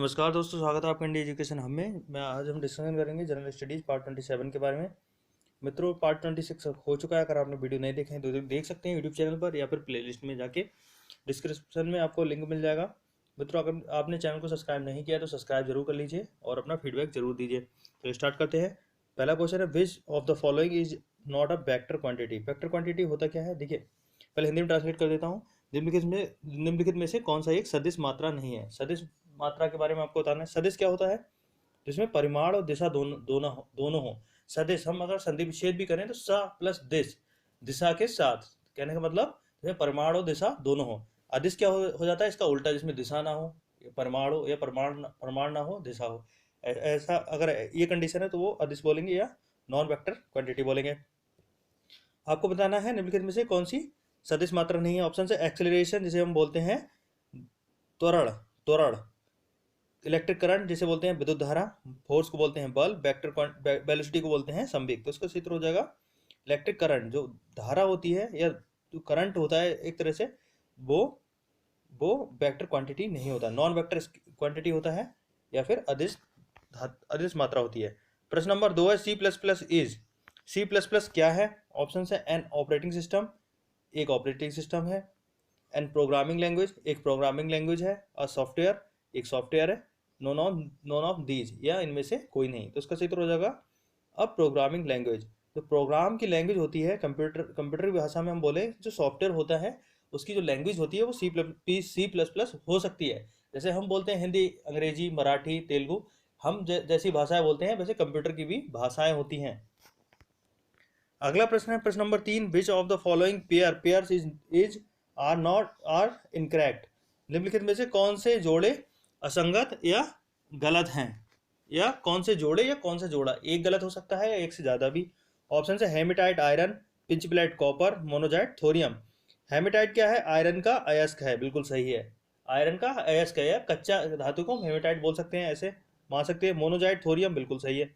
नमस्कार दोस्तों, स्वागत है आपका इंडिया एजुकेशन हब में। आज हम डिस्कशन करेंगे जनरल स्टडीज़ पार्ट 27 के बारे में। मित्रों, पार्ट 26 हो चुका है। अगर आपने वीडियो नहीं देखे हैं तो देख सकते हैं यूट्यूब चैनल पर या फिर प्लेलिस्ट में जाके डिस्क्रिप्शन में आपको लिंक मिल जाएगा। मित्रों, अगर आपने चैनल को सब्सक्राइब नहीं किया तो सब्सक्राइब जरूर कर लीजिए और अपना फीडबैक जरूर दीजिए। तो स्टार्ट करते हैं। पहला क्वेश्चन है, विच of the following is not a vector quantity. Vector quantity होता क्या है, देखिए पहले हिंदी में ट्रांसलेट कर देता हूँ। निम्नलिखित में से कौन सा एक सदिश मात्रा नहीं है। सदिश मात्रा के बारे में आपको बताना है। सदिश क्या होता है, जिसमें परिमाण और दिशा दोनों हो। सदिश हम अगर संधि विच्छेद भी करें तो स प्लस दिश, दिशा के साथ, कहने का मतलब जैसे परिमाण और दिशा दोनों हो। अदिश क्या हो जाता है, इसका उल्टा, जिसमें दिशा ना हो, परिमाण हो, या परिमाण ना हो, दिशा हो। ऐसा अगर ये कंडीशन है तो वो अदिश बोलेंगे या नॉन वेक्टर क्वांटिटी बोलेंगे। आपको बताना है निम्नलिखित में से कौन सी सदिश मात्रा नहीं है। ऑप्शन है एक्सेलरेशन, जिसे हम बोलते हैं त्वरण, इलेक्ट्रिक करंट जिसे बोलते हैं विद्युत धारा, फोर्स को बोलते हैं बल, वेक्टर वेलोसिटी को बोलते हैं संवेग। तो इसका सूत्र हो जाएगा इलेक्ट्रिक करंट, जो धारा होती है या जो करंट होता है एक तरह से, वो वेक्टर क्वांटिटी नहीं होता, नॉन वेक्टर क्वांटिटी होता है, या फिर अदिश मात्रा होती है। प्रश्न नंबर 2 है, सी प्लस प्लस क्या है। ऑप्शन है एन ऑपरेटिंग सिस्टम, एक ऑपरेटिंग सिस्टम है। एन प्रोग्रामिंग लैंग्वेज, एक प्रोग्रामिंग लैंग्वेज है। और सॉफ्टवेयर, एक सॉफ्टवेयर है। नॉन ऑफ दीज, या इनमें से कोई नहीं। तो इसका सूत्र हो जाएगा अब प्रोग्रामिंग लैंग्वेज। जो प्रोग्राम की लैंग्वेज होती है, कंप्यूटर भाषा में हम बोले, जो सॉफ्टवेयर होता है उसकी जो लैंग्वेज होती है वो सी प्लस प्लस हो सकती है। जैसे हम बोलते हैं हिंदी, अंग्रेजी, मराठी, तेलुगु, हम जैसी भाषाएं बोलते हैं वैसे कंप्यूटर की भी भाषाएं होती हैं। अगला प्रश्न है प्रश्न number 3, which of the following pairs is are incorrect. निम्नलिखित में से कौन से जोड़े असंगत या गलत हैं, या कौन से जोड़े या कौन सा जोड़ा एक गलत हो सकता है या एक से ज्यादा भी। ऑप्शन है haematite iron, pitchblende copper, monazite thorium. Haematite क्या है, आयरन का अयस्क है, बिल्कुल सही है। आयरन का अयस्क है, या कच्चा धातु को हेमेटाइट बोल सकते हैं, ऐसे मान सकते हैं। मोनोजाइट थोरियम बिल्कुल सही है।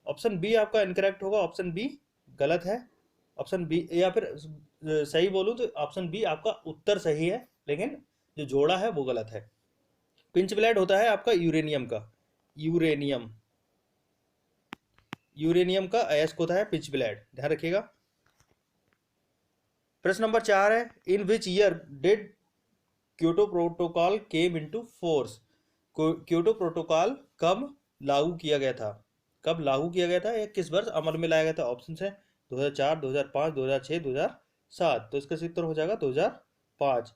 ऑप्शन बी आपका इनकरेक्ट होगा, ऑप्शन बी गलत है। ऑप्शन बी, या फिर सही बोलूं तो ऑप्शन बी आपका उत्तर सही है, लेकिन जो जोड़ा है वो गलत है। पिंच ब्लेड होता है आपका यूरेनियम का, यूरेनियम का अयस्क होता है पिंच ब्लेड, ध्यान रखिएगा। प्रश्न नंबर 4 है, in which year did Kyoto protocol came into force. Kyoto protocol कब लागू किया गया था, कब लागू किया गया था, या किस वर्ष अमल में लाया गया था। ऑप्शन है 2004, 2005, 2006, 2007। तो इसका सूत्र हो जाएगा 2005।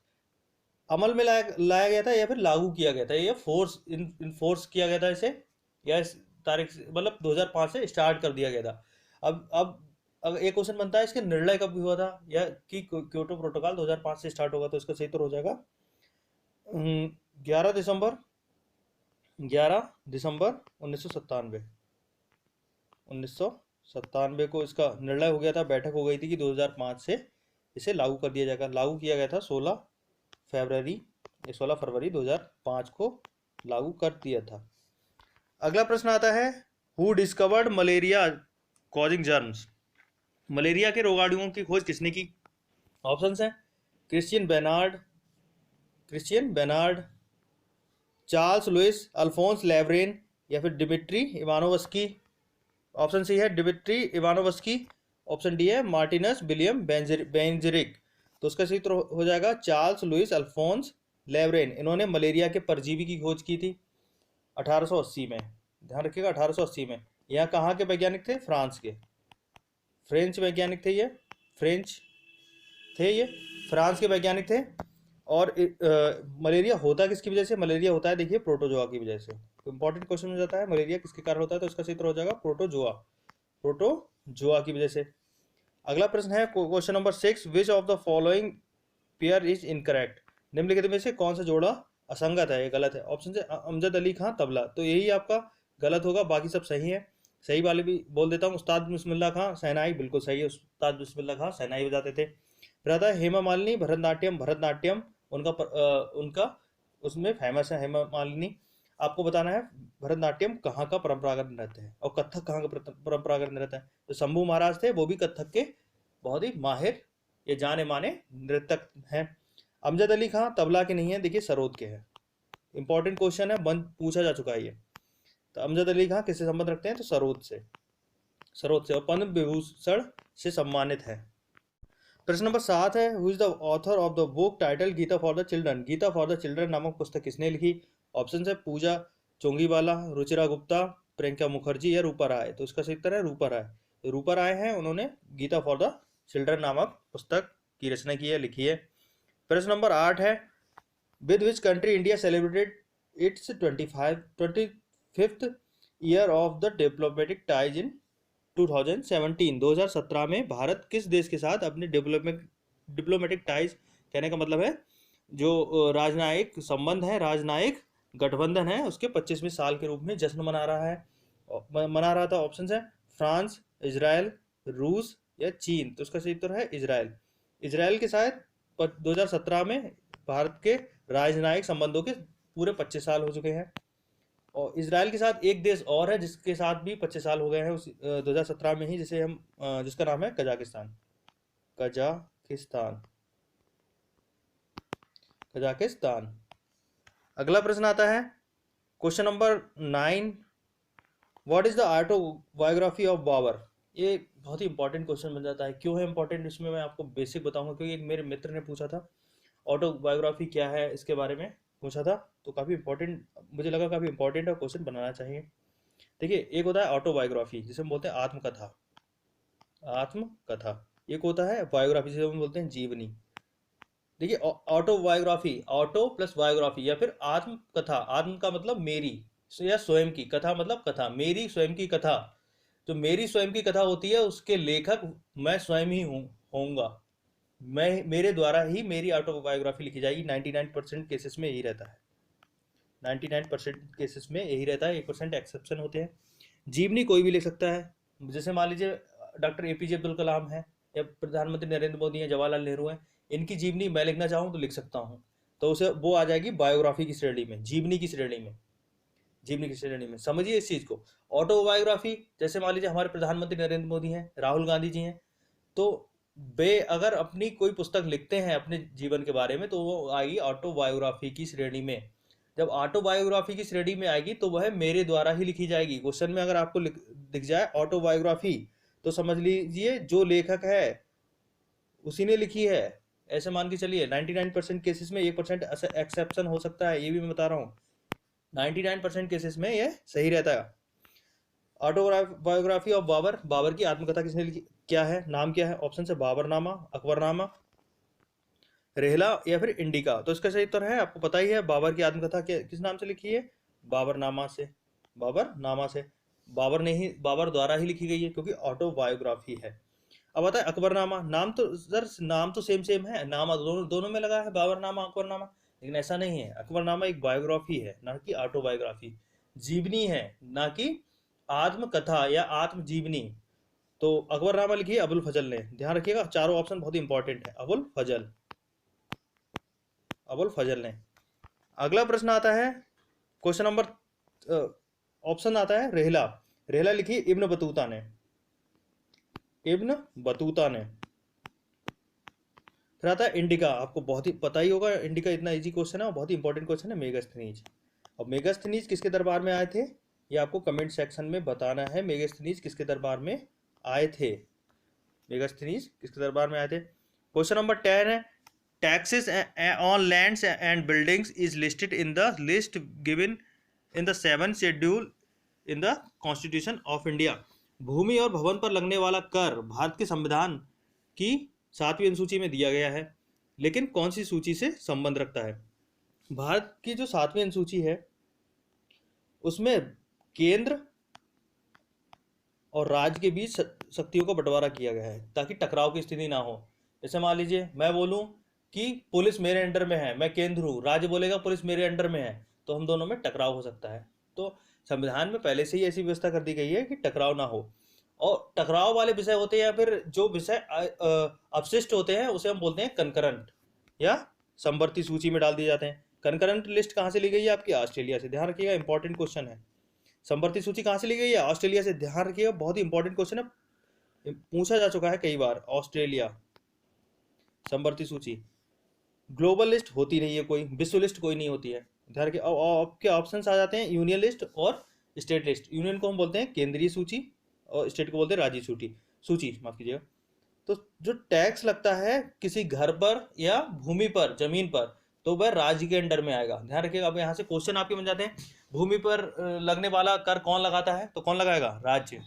अमल में लाया गया था या फिर लागू किया गया था, या फोर्स इन्फोर्स किया गया था इसे, या इस तारीख से, मतलब 2005 से स्टार्ट कर दिया गया था। अब एक क्वेश्चन बनता है, इसके निर्णय कब हुआ था, या कि क्योटो प्रोटोकॉल 2005 से स्टार्ट होगा। तो इसका सही उत्तर हो जाएगा 11 दिसंबर 1997 को इसका निर्णय हो गया था। बैठक हो गई थी कि 2005 से इसे लागू कर दिया जाएगा। लागू किया गया था 16 फरवरी 2005 को लागू कर दिया था। अगला प्रश्न आता है, who discovered malaria causing germs. Malaria के रोगाणुओं की खोज किसने की। ऑप्शंस हैं Christian Bernard, Charles Louis Alphonse Laveran, या फिर डिमिट्री इवानोवस्की। ऑप्शन सी है डिमिट्री इवानोवस्की। ऑप्शन डी है मार्टिनस विलियम बेंजरिक। तो उसका सही उत्तर हो जाएगा चार्ल्स लुइस अल्फोंस लेवरेन। इन्होंने मलेरिया के परजीवी की खोज की थी 1880 में, ध्यान रखिएगा 1880 में। यहाँ कहाँ के वैज्ञानिक थे, फ्रांस के, फ्रेंच वैज्ञानिक थे ये, फ्रांस के वैज्ञानिक थे। और मलेरिया होता किसकी वजह से, मलेरिया होता है देखिए प्रोटोजोआ की वजह से। तो इंपॉर्टेंट क्वेश्चन हो जाता है मलेरिया किसके कारण होता है। तो इसका सूत्र हो जाएगा प्रोटोजोआ की वजह से। अगला प्रश्न है question number 6, which of the following pair is incorrect. निम्नलिखित में से कौन सा जोड़ा असंगत है, ये गलत है। ऑप्शन है अमजद अली खां तबला। तो यही आपका गलत होगा, बाकी सब सही है। सही वाले भी बोल देता हूँ, उस्ताद बिस्मिल्लाह खां शहनाई, बिल्कुल सही है, उस्ताद बिस्मिल्लाह खां शहनाई बजाते थे। फिर आता है हेमा मालिनी, भरतनाट्यम उनका उसमें फेमस है हेमा मालिनी। आपको बताना है भरतनाट्यम कहाँ का परंपरागत नृत्य है, और कथक कहाँ का परंपरागत नृत्य है। तो शंभू महाराज थे, वो भी कथक के बहुत ही माहिर, ये जाने माने नृतक हैं। अमजद अली खां तबला के नहीं है, देखिए सरोद के हैं। इंपॉर्टेंट क्वेश्चन है, पूछा जा चुका है ये। तो अमजद अली खां किससे संबंध रखते हैं? तो सरोद से, सरोद से, और पद्म विभूषण से सम्मानित है। प्रश्न नंबर 7 है, who is the author of the book title Gita for the children? Gita for the children नामक पुस्तक किसने लिखी? ऑप्शन है पूजा चोंगीवाला, रुचिरा गुप्ता, प्रियंका मुखर्जी या रूपा राय। तो इसका सही उत्तर है रूपा राय। तो रूपा राय हैं, उन्होंने गीता फॉर द चिल्ड्रन नामक पुस्तक की रचना की है, लिखी है। प्रश्न नंबर 8 है, with which country India celebrated it's 25th year of the diplomatic ties इन 2017 में भारत किस देश के साथ अपने डिप्लोमेटिक टाइज, कहने का मतलब है जो राजनयिक संबंध है, राजनयिक गठबंधन है, उसके 25वें साल के रूप में जश्न मना रहा है, मना रहा था। ऑप्शन है फ्रांस, इजराइल, रूस या चीन। तो उसका सही उत्तर है इजराइल। इजराइल के साथ 2017 में भारत के राजनयिक संबंधों के पूरे 25 साल हो चुके हैं। और इजराइल के साथ एक देश और है जिसके साथ भी 25 साल हो गए हैं उस 2017 में ही, जिसे हम जिसका नाम है कजाकिस्तान। Kazakhstan, Kazakhstan. अगला प्रश्न आता है, question number 9, what is the autobiography of Babur? ये बहुत ही इंपॉर्टेंट क्वेश्चन बन जाता है। क्यों है इंपॉर्टेंट, इसमें मैं आपको बेसिक बताऊंगा, क्योंकि एक मेरे मित्र ने पूछा था ऑटोबायोग्राफी क्या है, इसके बारे में पूछा था, तो काफ़ी इंपॉर्टेंट मुझे लगा, काफ़ी इंपॉर्टेंट है, क्वेश्चन बनाना चाहिए। देखिए, एक होता है ऑटोबायोग्राफी जिसे हम बोलते हैं आत्मकथा, आत्मकथा। एक होता है बायोग्राफी जिसे हम बोलते हैं जीवनी। देखिए, ऑटोबायोग्राफी, ऑटो प्लस बायोग्राफी या फिर आत्मकथा, आत्म का मतलब मेरी या स्वयं की, कथा मतलब कथा, मेरी स्वयं की कथा। जो मेरी स्वयं की कथा होती है उसके लेखक मैं स्वयं ही होऊंगा, मैं, मेरे द्वारा ही मेरी ऑटोबायोग्राफी लिखी जाएगी। 99% केसेस में यही रहता है, 99% केसेस में यही रहता है, 1% एक्सेप्शन होते हैं। जीवनी कोई भी लिख सकता है, जैसे मान लीजिए डॉक्टर APJ अब्दुल कलाम है, या प्रधानमंत्री नरेंद्र मोदी हैं, जवाहरलाल नेहरू हैं, इनकी जीवनी मैं लिखना चाहूँ तो लिख सकता हूँ, तो उसे वो आ जाएगी बायोग्राफी की श्रेणी में, जीवनी की श्रेणी में, जीवनी की श्रेणी में। समझिए इस चीज़ को। ऑटोबायोग्राफी, जैसे मान लीजिए हमारे प्रधानमंत्री नरेंद्र मोदी हैं, राहुल गांधी जी हैं, तो वे अगर अपनी कोई पुस्तक लिखते हैं अपने जीवन के बारे में तो वो आएगी ऑटोबायोग्राफी की श्रेणी में। जब ऑटोबायोग्राफी की श्रेणी में आएगी तो वह मेरे द्वारा ही लिखी जाएगी। क्वेश्चन में अगर आपको दिख जाए ऑटोबायोग्राफी तो समझ लीजिए जो लेखक है उसी ने लिखी है, ऐसे मान के चलिए। 99% केसेस में 1% एक्सेप्शन हो सकता है, ये भी मैं बता रहा हूँ। 99% केसेस में ये सही रहता है। ऑटोबायोग्राफी ऑफ बाबर, बाबर की आत्मकथा किसने लिखी, क्या है, नाम क्या है? ऑप्शन से बाबरनामा, अकबरनामा, रेहला या फिर इंडिका। तो इसका सही उत्तर है, आपको पता ही है, बाबर की आत्मकथा किस नाम से लिखी है? बाबरनामा से, बाबरनामा से। बाबर ने ही, बाबर द्वारा ही लिखी गई है क्योंकि ऑटोबायोग्राफी है। अब आता है अकबरनामा। नाम तो सर, नाम तो सेम सेम है, नाम दोनों में लगा है, बाबरनामा, अकबरनामा, लेकिन ऐसा नहीं है। अकबरनामा एक बायोग्राफी है, ना कि ऑटोबायोग्राफी। जीवनी है, ना कि आत्मकथा या आत्मजीवनी। तो अकबरनामा लिखी है अबुल फजल ने। ध्यान रखिएगा, चारों ऑप्शन बहुत इंपॉर्टेंट है। अबुल फजल, अबुल फजल ने। अगला प्रश्न आता है, क्वेश्चन नंबर, ऑप्शन आता है रेहला। रेहला लिखी इब्न बतूता ने, इब्न बतूता ने। फिर आता है इंडिका, आपको बहुत ही पता ही होगा इंडिका, इतना इजी क्वेश्चन है और बहुत ही इंपॉर्टेंट क्वेश्चन है, मेगास्थनीज। अब मेगास्थनीज किसके दरबार में आए थे, ये आपको कमेंट सेक्शन में बताना है। मेगास्थनीज किसके दरबार में आए थे, मेगास्थनीज किसके दरबार में आए थे? क्वेश्चन नंबर 10 है, taxes on lands and buildings is listed in the list given in the 7th schedule in the constitution of India. भूमि और भवन पर लगने वाला कर भारत के संविधान की 7वीं अनुसूची में दिया गया है, लेकिन कौन सी सूची से संबंध रखता है? भारत की जो 7वीं अनुसूची है उसमें केंद्र और राज्य के बीच शक्तियों का बंटवारा किया गया है ताकि टकराव की स्थिति ना हो। जैसे मान लीजिए मैं बोलूं कि पुलिस मेरे अंडर में है, मैं केंद्र हूँ, राज्य बोलेगा पुलिस मेरे अंडर में है, तो हम दोनों में टकराव हो सकता है। तो संविधान में पहले से ही ऐसी व्यवस्था कर दी गई है कि टकराव ना हो। और टकराव वाले विषय होते हैं या फिर जो विषय अपशिष्ट होते हैं उसे हम बोलते हैं कंकरंट या समवर्ती सूची में डाल दिए जाते हैं। कंकरंट लिस्ट कहाँ से ली गई है आपकी? ऑस्ट्रेलिया से। ध्यान रखिएगा, इंपॉर्टेंट क्वेश्चन है। समवर्ती सूची कहाँ से ली गई है? ऑस्ट्रेलिया से। ध्यान रखिएगा, बहुत ही इंपॉर्टेंट क्वेश्चन है, पूछा जा चुका है कई बार। ऑस्ट्रेलिया, समवर्ती सूची। ग्लोबल लिस्ट होती नहीं है कोई, विश्व लिस्ट कोई नहीं होती है। ध्यान रखिए। आपके ऑप्शंस आ जाते हैं यूनियन लिस्ट और स्टेट लिस्ट। यूनियन को हम बोलते हैं केंद्रीय सूची और स्टेट को बोलते हैं राज्य सूची, माफ कीजिएगा। तो जो टैक्स लगता है किसी घर पर या भूमि पर, जमीन पर, तो वह राज्य के अंडर में आएगा। ध्यान रखिएगा। अब यहाँ से क्वेश्चन आपके बन जाते हैं, भूमि पर लगने वाला कर कौन लगाता है, तो कौन लगाएगा, राज्य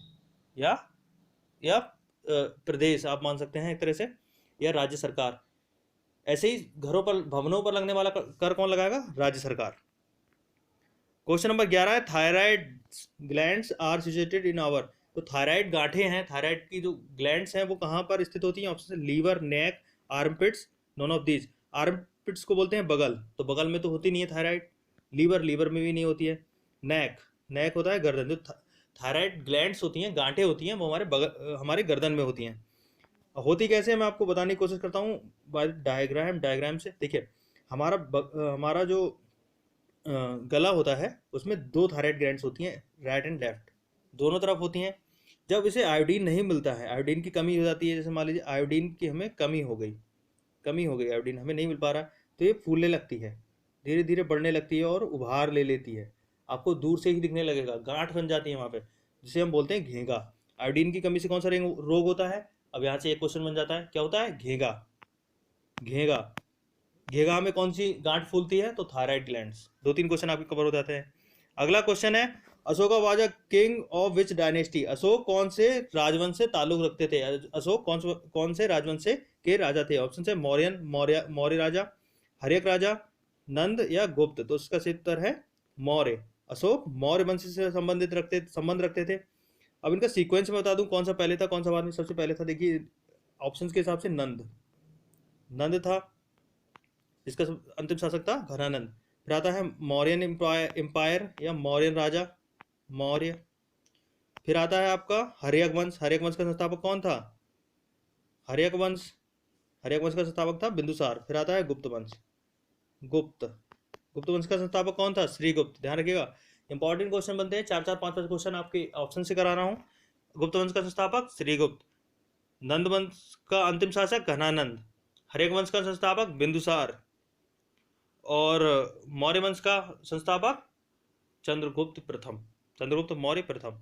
या प्रदेश आप मान सकते हैं एक तरह से, या राज्य सरकार। ऐसे ही घरों पर, भवनों पर लगने वाला कर कौन लगाएगा, राज्य सरकार। क्वेश्चन नंबर 11 है, thyroid glands are situated in our. तो थायराइड गांठें हैं, थायराइड की जो ग्लैंड्स हैं वो कहाँ पर स्थित होती हैं? ऑप्शन है liver, neck, armpits, none of these. Armpits को बोलते हैं बगल, तो बगल में तो होती नहीं है थायराइड। लीवर में भी नहीं होती है। नेक होता है गर्दन। जो थायराइड ग्लैंड्स होती हैं, गांठें होती हैं, वो हमारे गर्दन में होती हैं। होती कैसे है मैं आपको बताने की कोशिश करता हूँ बाय डायग्राम से। देखिए, हमारा जो गला होता है उसमें दो थायराइड ग्लैंड्स होती हैं, राइट एंड लेफ्ट, दोनों तरफ होती हैं। जब इसे आयोडीन नहीं मिलता है, आयोडीन की कमी हो जाती है, जैसे मान लीजिए आयोडीन की हमें कमी हो गई, आयोडीन हमें नहीं मिल पा रहा, तो ये फूलने लगती है, धीरे धीरे बढ़ने लगती है और उभार ले लेती है। आपको दूर से ही दिखने लगेगा, गांठ बन जाती है वहाँ पे, जिसे हम बोलते हैं घेंगा। आयोडीन की कमी से कौन सा रोग होता है? अब यहाँ से एक क्वेश्चन बन जाता है, क्या होता है? घेंगा में कौन सी गांठ फूलती है? तो थायराइड ग्लैंड्स। 2-3 क्वेश्चन आपके कवर हो जाते हैं। अगला क्वेश्चन है, Ashoka was a king of which dynasty. Ashok कौन से राजवंश से ताल्लुक रखते थे? अशोक कौन से राजवंश के राजा थे? ऑप्शन है मौर्य राजा, हर्यक राजा, नंद या गुप्त। तो इसका सही उत्तर है मौर्य। अशोक मौर्य वंश से संबंध रखते थे। अब इनका सीक्वेंस में बता दूं, कौन सा पहले था कौन सा बाद में। सबसे पहले था, देखिए ऑप्शंस के हिसाब से, नंद था। इसका अंतिम शासक था घनानंद। फिर आता है मौर्यन एम्पायर या मौर्यन राजा, मौर्य। फिर आता है आपका हर्यक वंश का संस्थापक कौन था? हर्यक वंश का संस्थापक था बिंदुसार। फिर आता है गुप्त वंश का संस्थापक कौन था? श्रीगुप्त। ध्यान रखिएगा, इंपॉर्टेंट क्वेश्चन बनते हैं, 4-4, 5-5 क्वेश्चन आपके ऑप्शन से करा रहा हूं। गुप्त वंश का संस्थापक श्रीगुप्त, नंद वंश का अंतिम शासक घनानंद, हर्यक वंश का संस्थापक बिंदुसार, और मौर्य वंश का संस्थापक चंद्रगुप्त मौर्य प्रथम।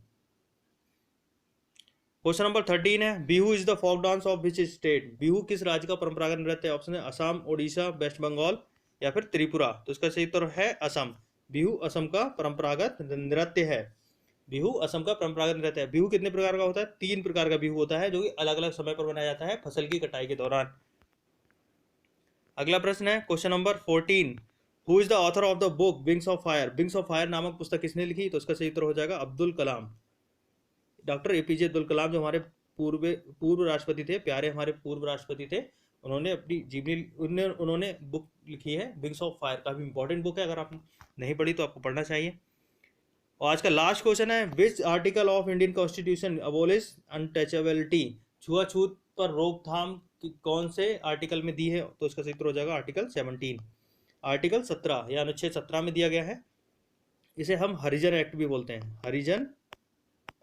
क्वेश्चन नंबर 13 है, Bihu is the folk dance of which state. Bihu किस राज्य का परंपरागत नृत्य है? ऑप्शन है असम, ओडिशा, वेस्ट बंगाल या फिर त्रिपुरा। तो इसका सही उत्तर है असम। बिहू असम का परंपरागत नृत्य है। बिहू कितने प्रकार का होता है? 3 प्रकार का बिहू होता है, जो कि अलग अलग समय पर बनाया जाता है फसल की कटाई के दौरान। अगला प्रश्न है question number 14, who is the author of the book wings of fire नामक पुस्तक किसने लिखी? तो इसका सही उत्तर हो जाएगा अब्दुल कलाम, डॉक्टर एपीजे अब्दुल कलाम, जो हमारे पूर्व राष्ट्रपति थे, प्यारे हमारे पूर्व राष्ट्रपति थे। उन्होंने अपनी जीवनी उन्होंने बुक लिखी है विंग्स ऑफ फायर। काफी इंपॉर्टेंट बुक है, अगर आप नहीं पढ़ी तो आपको पढ़ना चाहिए। और आज का लास्ट क्वेश्चन है, which article of Indian constitution abolish untouchability. छुआछूत पर रोकथाम कौन से आर्टिकल में दी है? तो इसका सही उत्तर हो जाएगा आर्टिकल 17, आर्टिकल 17 या अनुच्छेद 17 में दिया गया है। इसे हम हरिजन एक्ट भी बोलते हैं। हरिजन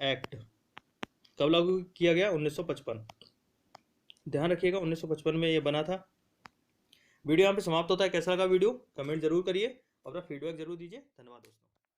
एक्ट कब लागू किया गया? 1955। ध्यान रखिएगा 1955 में ये बना था। वीडियो यहाँ पे समाप्त होता है। कैसा लगा वीडियो? कमेंट जरूर करिए, अपना फीडबैक जरूर दीजिए। धन्यवाद दोस्तों।